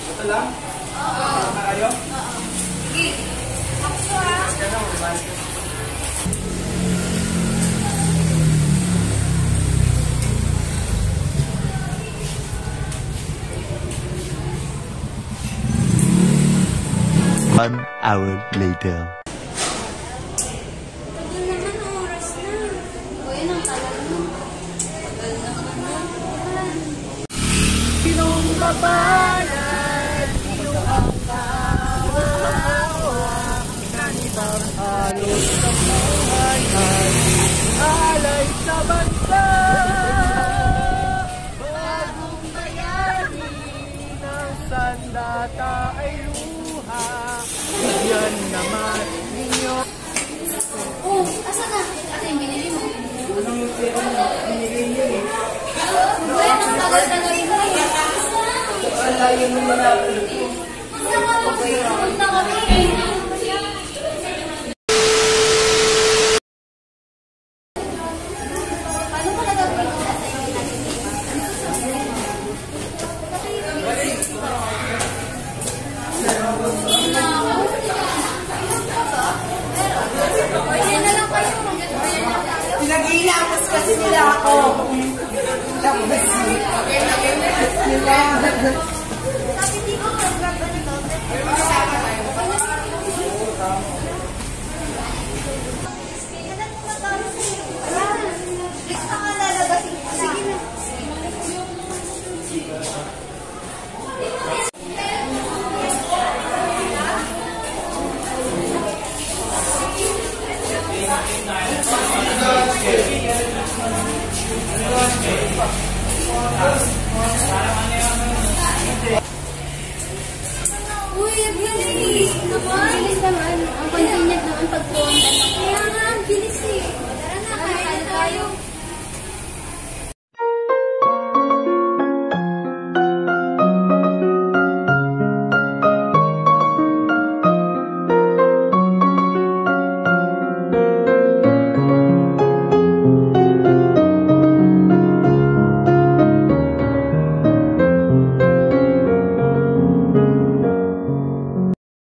Ito lang? Oo. Ayaw? Oo. Sige. Ako ha. One hour later. Kapanan, sino ang kawawa? Nanibang halos sa buhay ay alay sa bansa. Bagong bayani ng sandata ay luha. Bigyan naman ninyo. Oh, asan na? Ate, yung binili mo? Anong binili niyo eh? Wala nang tagal-tagal mo. Alayin mo na natin. Punta kami. Paano ka nagagawin mo sa inyo natin? Pwede na lang kayo. Pinag-iilamos kasi nila ako. Tapos nila.